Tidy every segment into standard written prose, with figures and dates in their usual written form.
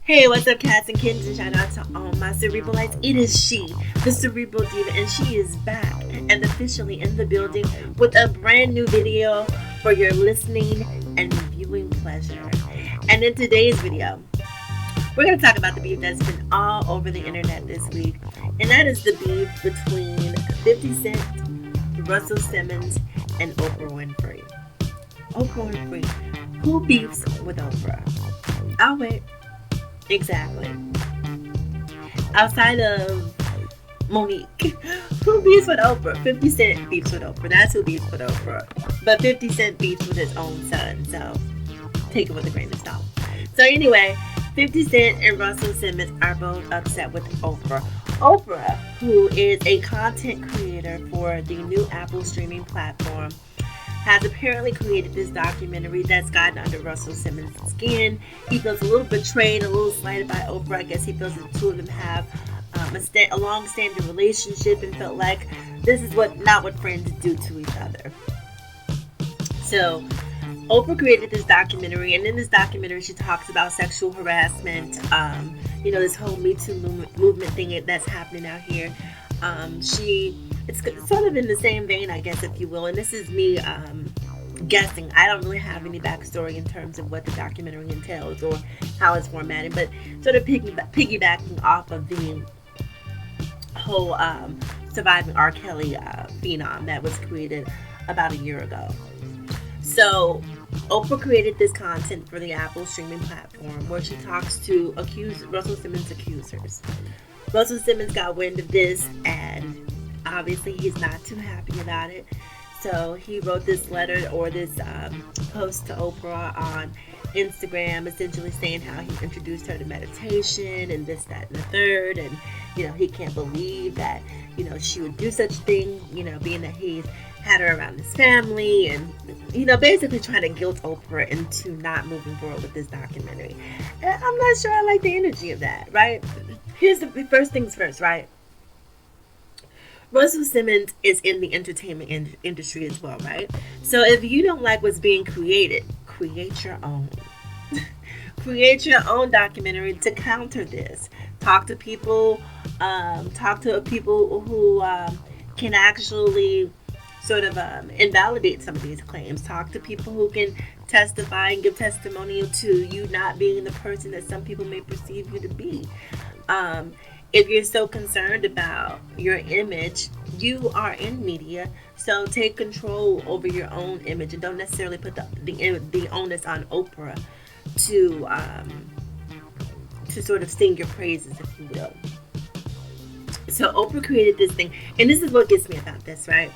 Hey, what's up, cats and kittens? And shout out to all my cerebralites. It is she, the Cerebral Diva, and she is back and officially in the building with a brand new video for your listening and viewing pleasure. And in today's video, we're going to talk about the beef that's been all over the internet this week, and that is the beef between 50 Cent, Russell Simmons, and Oprah Winfrey. Oprah Winfrey, who beefs with Oprah? I'll wait. Exactly. Outside of Monique, who beefs with Oprah? 50 Cent beefs with Oprah. That's who beefs with Oprah. But 50 Cent beefs with his own son, so take it with a grain of salt. So anyway, 50 Cent and Russell Simmons are both upset with Oprah. Oprah, who is a content creator for the new Apple streaming platform, has apparently created this documentary that's gotten under Russell Simmons' skin. He feels a little betrayed, a little slighted by Oprah. I guess he feels that the two of them have a long-standing relationship and felt like this is not what friends do to each other. So Oprah created this documentary, and in this documentary she talks about sexual harassment, this whole Me Too movement thing that's happening out here. It's sort of in the same vein, I guess, if you will. And this is me guessing. I don't really have any backstory in terms of what the documentary entails or how it's formatted, but sort of piggybacking off of the whole Surviving R. Kelly phenom that was created about a year ago. So Oprah created this content for the Apple streaming platform where she talks to Russell Simmons' accusers. Russell Simmons got wind of this, and obviously he's not too happy about it. So he wrote this letter or this post to Oprah on Instagram, essentially saying how he introduced her to meditation and this, that, and the third. And, he can't believe that, she would do such a thing, being that he's had her around his family and, basically trying to guilt Oprah into not moving forward with this documentary. And I'm not sure I like the energy of that, right? Here's the first things first, right? Russell Simmons is in the entertainment industry as well, right? So if you don't like what's being created, create your own. Create your own documentary to counter this. Talk to people who can actually sort of invalidate some of these claims. Talk to people who can testify and give testimonial to you not being the person that some people may perceive you to be. If you're so concerned about your image, you are in media, so take control over your own image and don't necessarily put the onus on Oprah to sort of sing your praises, if you will. So Oprah created this thing, and this is what gets me about this, right?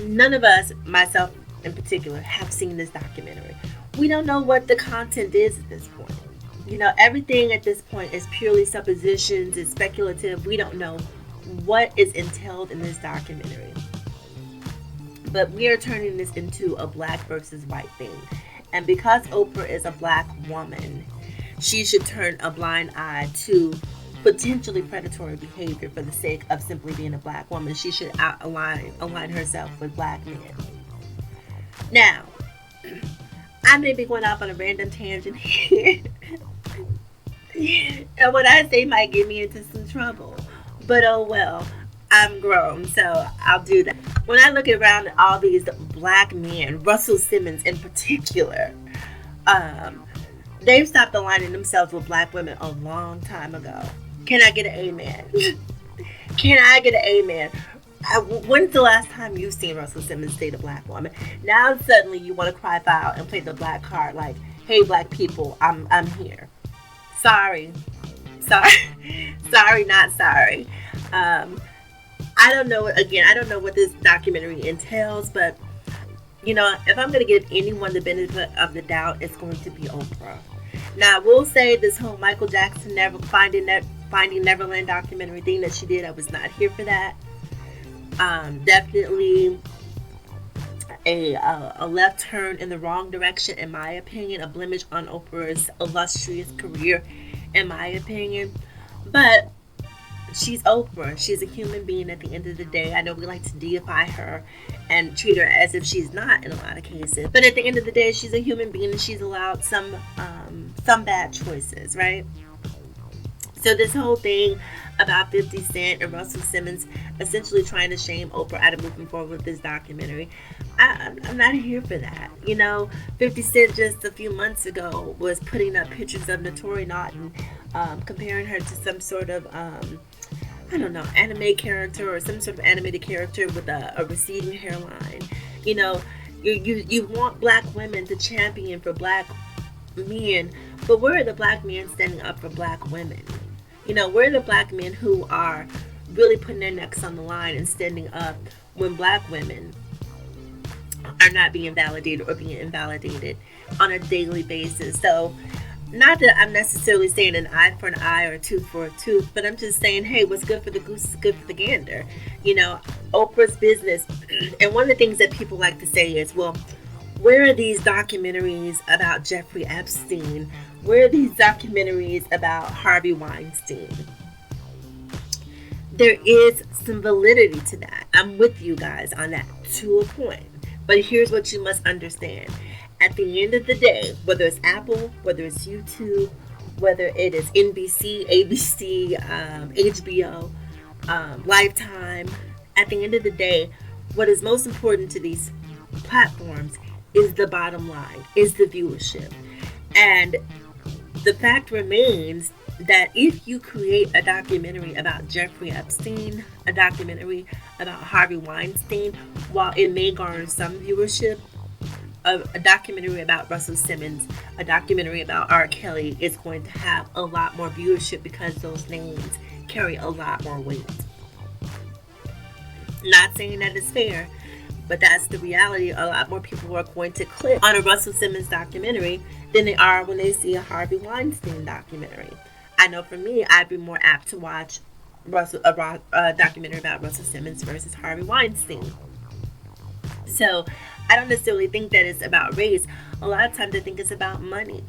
None of us, myself in particular, have seen this documentary. We don't know what the content is at this point. Everything at this point is purely suppositions, it's speculative. We don't know what is entailed in this documentary. But we are turning this into a black versus white thing. And because Oprah is a black woman, she should turn a blind eye to potentially predatory behavior for the sake of simply being a black woman. She should align herself with black men. Now, I may be going off on a random tangent here. And what I say might get me into some trouble. But oh well, I'm grown, so I'll do that. When I look around at all these black men, Russell Simmons in particular, they've stopped aligning themselves with black women a long time ago. Can I get an amen? Can I get an amen? When's the last time you've seen Russell Simmons date a black woman? Now suddenly you want to cry foul and play the black card like, hey black people, I'm here. Sorry, not sorry. I don't know what this documentary entails, but if I'm going to give anyone the benefit of the doubt, it's going to be Oprah. Now I will say this whole Michael Jackson Finding Neverland documentary thing that she did, I was not here for that. Definitely a left turn in the wrong direction, in my opinion, a blemish on Oprah's illustrious career, in my opinion. But she's Oprah. She's a human being at the end of the day. I know we like to deify her and treat her as if she's not in a lot of cases. But at the end of the day, she's a human being and she's allowed some bad choices, right? So this whole thing about 50 Cent and Russell Simmons essentially trying to shame Oprah out of moving forward with this documentary, I'm not here for that. 50 Cent just a few months ago was putting up pictures of Notori Naughton, comparing her to some sort of I don't know, anime character or some sort of animated character with a receding hairline. You want black women to champion for black men, but where are the black men standing up for black women? Where are the black men who are really putting their necks on the line and standing up when black women are not being validated or being invalidated on a daily basis? So, not that I'm necessarily saying an eye for an eye or a tooth for a tooth, but I'm just saying, hey, what's good for the goose is good for the gander. Oprah's business. And one of the things that people like to say is, well, where are these documentaries about Jeffrey Epstein? Where are these documentaries about Harvey Weinstein? There is some validity to that. I'm with you guys on that to a point. But here's what you must understand. At the end of the day, whether it's Apple, whether it's YouTube, whether it is NBC, ABC, HBO, Lifetime, at the end of the day, what is most important to these platforms is the bottom line, is the viewership. And the fact remains that if you create a documentary about Jeffrey Epstein, a documentary about Harvey Weinstein, while it may garner some viewership, a documentary about Russell Simmons, a documentary about R. Kelly is going to have a lot more viewership because those names carry a lot more weight. Not saying that it's fair, but that's the reality. A lot more people are going to click on a Russell Simmons documentary than they are when they see a Harvey Weinstein documentary. I know for me, I'd be more apt to watch a documentary about Russell Simmons versus Harvey Weinstein. So I don't necessarily think that it's about race. A lot of times I think it's about money.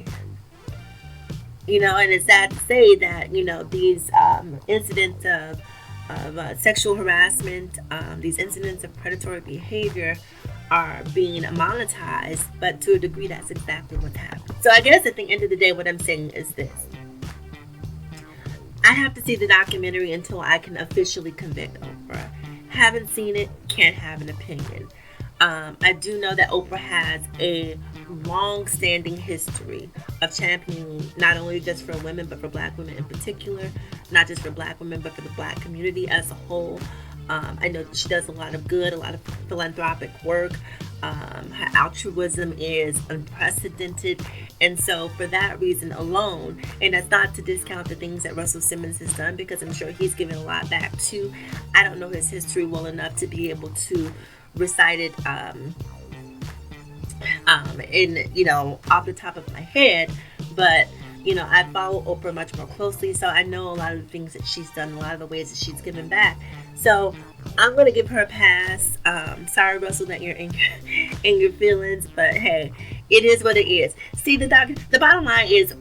And it's sad to say that, these incidents of sexual harassment, these incidents of predatory behavior are being monetized, but to a degree that's exactly what's happening. So I guess at the end of the day, what I'm saying is this. I have to see the documentary until I can officially convict Oprah. Haven't seen it, can't have an opinion. I do know that Oprah has a long-standing history of championing not only just for women, but for black women in particular. Not just for black women, but for the black community as a whole. I know she does a lot of good, a lot of philanthropic work. Her altruism is unprecedented. And so for that reason alone, and that's not to discount the things that Russell Simmons has done, because I'm sure he's given a lot back too. I don't know his history well enough to be able to recite it off the top of my head, but I follow Oprah much more closely, so I know a lot of the things that she's done, a lot of the ways that she's given back. So I'm gonna give her a pass. Sorry, Russell, that you're in your feelings, but hey, it is what it is. See, the bottom line is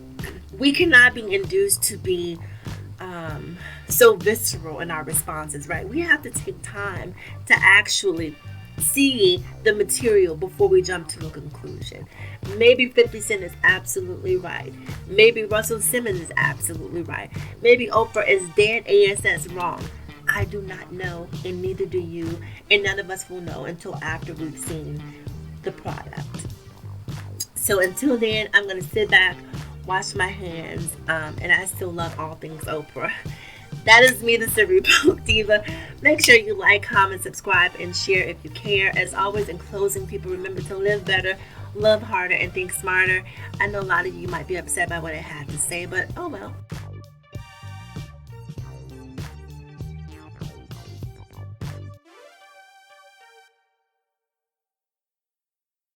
we cannot be induced to be so visceral in our responses, right? We have to take time to actually see the material before we jump to a conclusion. Maybe 50 Cent is absolutely right. Maybe Russell Simmons is absolutely right. Maybe Oprah is dead ass wrong. I do not know, and neither do you, and none of us will know until after we've seen the product. So until then, I'm going to sit back, wash my hands, and I still love all things Oprah. That is me, the Cerebral Diva. Make sure you like, comment, subscribe, and share if you care. As always, in closing, people, remember to live better, love harder, and think smarter. I know a lot of you might be upset by what I had to say, but oh well.